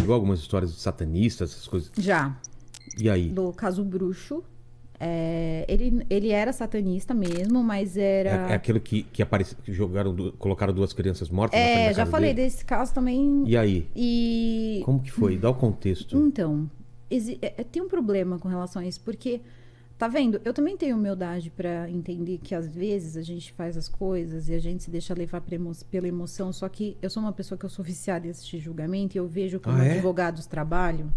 viu algumas histórias de satanistas, essas coisas? Já. E aí? Do caso Bruxo. Ele era satanista mesmo, mas era... É aquele que apareceu, que colocaram duas crianças mortas na frente da casa já falei dele? desse caso também. E aí? E... Como que foi? Dá o contexto. Então, tem um problema com relação a isso, porque, tá vendo? Eu também tenho humildade pra entender que às vezes a gente faz as coisas e a gente se deixa levar pela emoção, só que eu sou uma pessoa que eu sou viciada em assistir julgamento e eu vejo como advogados trabalham,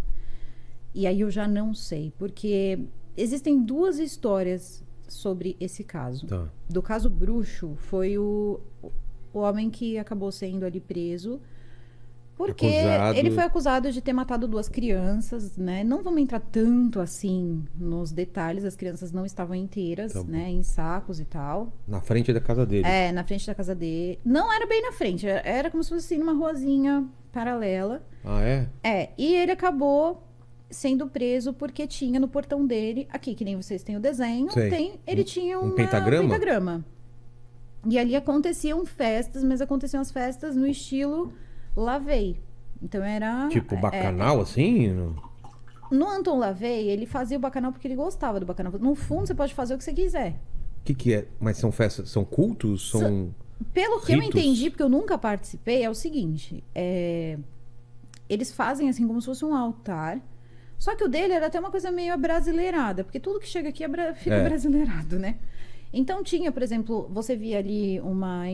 e aí eu já não sei, porque existem duas histórias sobre esse caso. Tá. Do caso Bruxo, foi o homem que acabou sendo ali preso, porque ele foi acusado de ter matado 2 crianças, né? Não vamos entrar tanto assim nos detalhes, as crianças não estavam inteiras, Tá, né? Em sacos e tal. Na frente da casa dele. Na frente da casa dele. Não era bem na frente, era como se fosse assim, numa ruazinha paralela. Ah, é? E ele acabou sendo preso porque tinha no portão dele, aqui que nem vocês têm o desenho, ele tinha um pentagrama. E ali aconteciam festas, mas aconteciam as festas no estilo LaVey. Então era... Tipo bacanal, assim? No Anton LaVey, ele fazia o bacanal porque ele gostava do bacanal. No fundo, você pode fazer o que você quiser. O que é? Mas são festas, são cultos? Pelo que eu entendi, porque eu nunca participei, é o seguinte. Eles fazem assim como se fosse um altar. Só que o dele era até uma coisa meio abrasileirada, porque tudo que chega aqui fica brasileirado, né? Então tinha, por exemplo, você via ali uma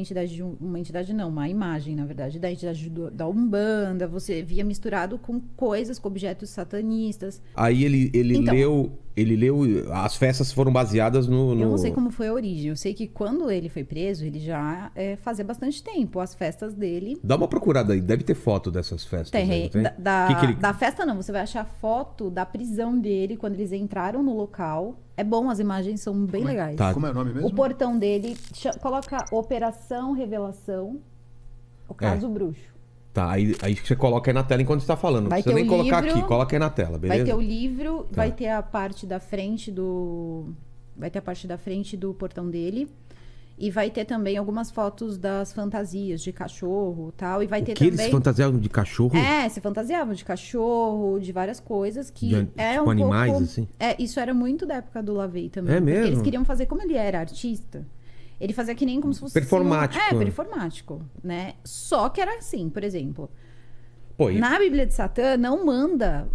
imagem, na verdade, da entidade da Umbanda, você via misturado com coisas, com objetos satanistas. Aí ele leu, as festas foram baseadas no... Eu não sei como foi a origem, eu sei que quando ele foi preso, ele já fazia bastante tempo, as festas dele... Dá uma procurada aí, deve ter foto dessas festas. Tem. Da festa não, você vai achar foto da prisão dele, quando eles entraram no local. É bom, as imagens são bem legais. Tá. Como é o nome mesmo? O portão dele, coloca Operação Revelação, o caso Bruxo. Tá, aí você coloca aí na tela enquanto você tá falando. Não precisa nem colocar aqui, coloca aí na tela, beleza? Vai ter o livro, vai ter a parte da frente do... Vai ter a parte da frente do portão dele. E vai ter também algumas fotos das fantasias de cachorro e tal. E vai ter também... eles fantasiavam de cachorro? Se fantasiavam de cachorro, de várias coisas que tipo animais, assim? Isso era muito da época do LaVey também. É mesmo? Porque eles queriam fazer, como ele era artista, ele fazia que nem como se fosse... Performático. Performático, né? Só que era assim, por exemplo... Pô, na Bíblia de Satã não manda...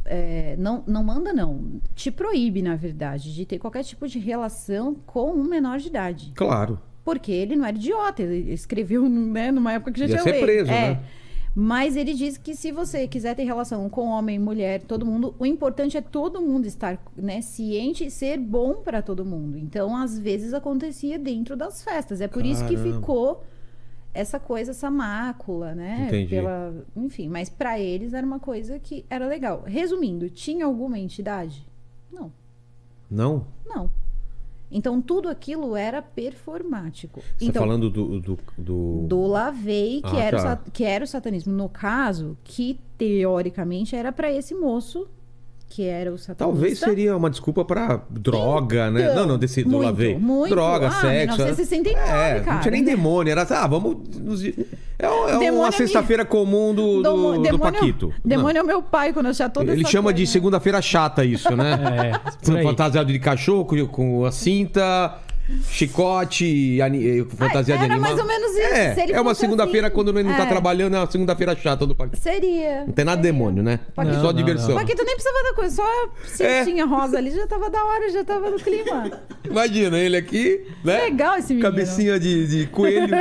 não. Te proíbe, na verdade, de ter qualquer tipo de relação com um menor de idade. Claro. Porque ele não era idiota, ele escreveu, né, numa época que já tinha lei. Ia ser preso, né? Mas ele diz que se você quiser ter relação com homem, mulher, todo mundo, o importante é todo mundo estar, né, ciente e ser bom para todo mundo. Então, às vezes acontecia dentro das festas. É por isso que ficou essa coisa, essa mácula, né? Entendi. Enfim, mas para eles era uma coisa que era legal. Resumindo, tinha alguma entidade? Não. Não? Não. Então, tudo aquilo era performático. Você tá falando do LaVey, que era o satanismo. No caso, que teoricamente era para esse moço, que era o satanista. Talvez seria uma desculpa pra droga, né? Então, Não, do LaVey. Muito. Droga, sexo. 1969, cara. Não tinha nem demônio. Era, vamos... uma sexta-feira comum do Paquito. Demônio é o meu pai, quando eu já toda Ele chama de segunda-feira chata isso, né? Fantasiado de cachorro, com a cinta... Chicote, fantasia de animal. Era mais ou menos isso. É uma segunda-feira assim, quando ele não tá trabalhando, é uma segunda-feira chata do Paquito. Seria. Não tem nada de demônio, né? Paquito, só diversão. Paquito nem precisava da coisa, só cintinha rosa ali, já tava da hora, já tava no clima. Imagina, ele aqui, né? Legal esse menino. Cabecinha de coelho.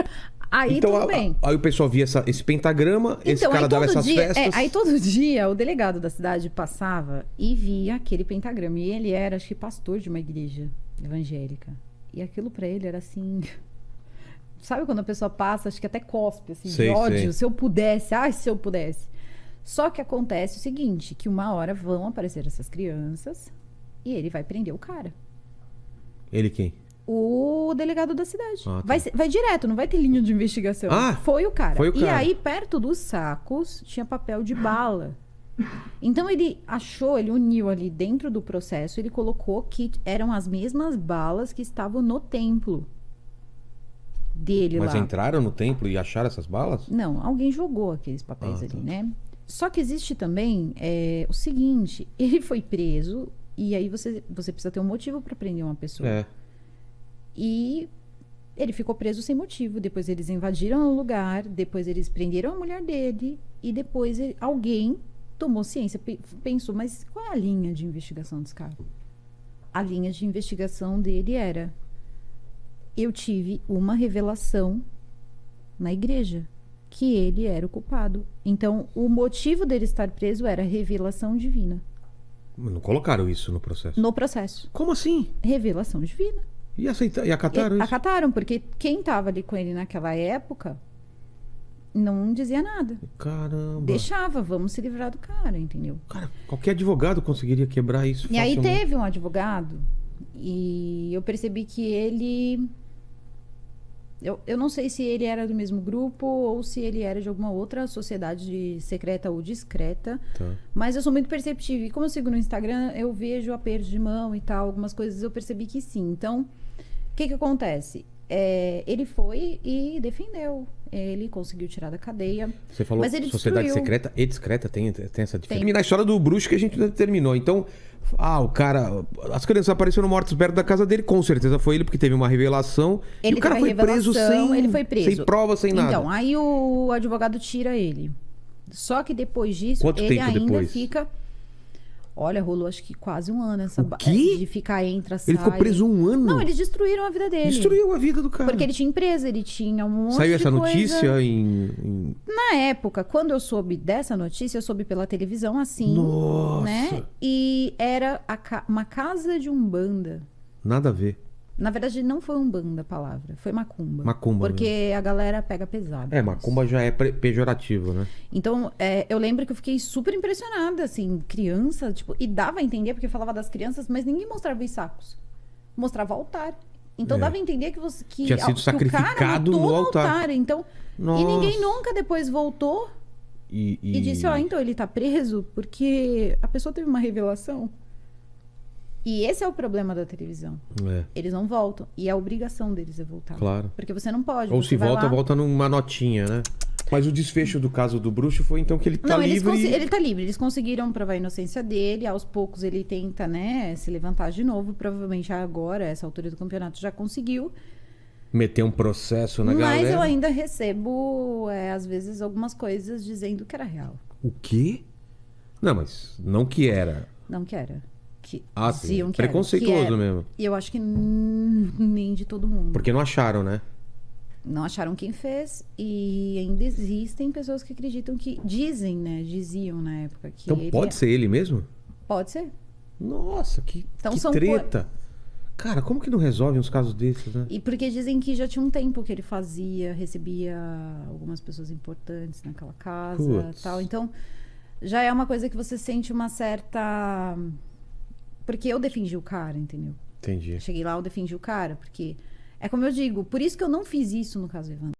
Aí então, tudo bem. Aí o pessoal via esse pentagrama, esse cara dava essas festas. Aí todo dia o delegado da cidade passava e via aquele pentagrama. E ele era, acho que, pastor de uma igreja evangélica. E aquilo pra ele era assim... Sabe quando a pessoa passa, acho que até cospe, assim, de ódio. Sei. Se eu pudesse, se eu pudesse. Só que acontece o seguinte, que uma hora vão aparecer essas crianças e ele vai prender o cara. Ele quem? O delegado da cidade. Tá. Vai direto, não vai ter linha de investigação. Foi o cara. E aí, perto dos sacos, tinha papel de bala. Então ele uniu ali dentro do processo, ele colocou que eram as mesmas balas que estavam no templo dele lá. Mas entraram no templo e acharam essas balas? Não, alguém jogou aqueles papéis ali, né? Só que existe também o seguinte, ele foi preso e aí você precisa ter um motivo para prender uma pessoa. E ele ficou preso sem motivo. Depois eles invadiram o lugar, depois eles prenderam a mulher dele e depois alguém tomou ciência, pensou, mas qual é a linha de investigação desse cara? A linha de investigação dele era: eu tive uma revelação na igreja que ele era o culpado. Então, o motivo dele estar preso era revelação divina. Não colocaram isso no processo? No processo. Como assim? Revelação divina. E acataram isso? Acataram, porque quem estava ali com ele naquela época não dizia nada. Caramba. Deixava, vamos se livrar do cara, entendeu? Cara, qualquer advogado conseguiria quebrar isso. E aí teve um advogado e eu percebi que ele... Eu não sei se ele era do mesmo grupo ou se ele era de alguma outra sociedade secreta ou discreta. Tá. Mas eu sou muito perceptiva. E como eu sigo no Instagram, eu vejo aperto de mão e tal. Algumas coisas eu percebi que sim. Então, o que acontece? Ele foi e defendeu. Ele conseguiu tirar da cadeia. Você falou mas ele sociedade destruiu. secreta e discreta, tem essa diferença. E na história do bruxo que a gente terminou. Então, o cara... As crianças apareceram mortas perto da casa dele. Com certeza foi ele, porque teve uma revelação. Ele e o cara foi preso ele foi preso. sem prova, sem nada. Então, aí o advogado tira ele. Só que depois disso, Quanto ele tempo ainda depois? fica... Olha, rolou acho que quase um ano essa O quê? de ficar entra, sai. Ele ficou preso um ano? Não, eles destruíram a vida dele. Destruiu a vida do cara. Porque ele tinha empresa, ele tinha um monte Saiu de essa coisa. notícia em... Na época, quando eu soube dessa notícia, eu soube pela televisão assim, Nossa. né? E era uma casa de umbanda. Nada a ver. Na verdade, não foi umbanda a palavra, foi macumba. Macumba, porque a galera pega pesado. Macumba já é pejorativo, né? Então, eu lembro que eu fiquei super impressionada, assim, criança, tipo, e dava a entender, porque falava das crianças, mas ninguém mostrava os sacos. Mostrava o altar. Então dava a entender que tinha sido sacrificado o cara no altar. Então, Nossa. e ninguém nunca depois voltou e disse, então ele tá preso porque a pessoa teve uma revelação. E esse é o problema da televisão. Eles não voltam. E a obrigação deles é voltar. Claro. Porque você não pode. Ou você se vai volta, lá... volta numa notinha, né? Mas o desfecho do caso do bruxo foi então que ele tá livre. Ele tá livre. Eles conseguiram provar a inocência dele. Aos poucos ele tenta, né, se levantar de novo. Provavelmente agora, essa altura do campeonato, já conseguiu. Meter um processo na galera. Mas eu ainda recebo, às vezes, algumas coisas dizendo que era real. O quê? Não, mas não que era. Não que era. Que sim. diziam que Preconceituoso era. mesmo. E eu acho que nem de todo mundo. Porque não acharam, né? Não acharam quem fez. E ainda existem pessoas que acreditam que... Diziam na época que então pode ser ele mesmo? Pode ser. Nossa, que Então, treta. Cara, como que não resolve uns casos desses, né? E porque dizem que já tinha um tempo que ele recebia algumas pessoas importantes naquela casa e tal. Então, já é uma coisa que você sente uma certa... Porque eu defendi o cara, entendeu? Entendi. Cheguei lá, eu defendi o cara, porque... É como eu digo, por isso que eu não fiz isso no caso do Evandro.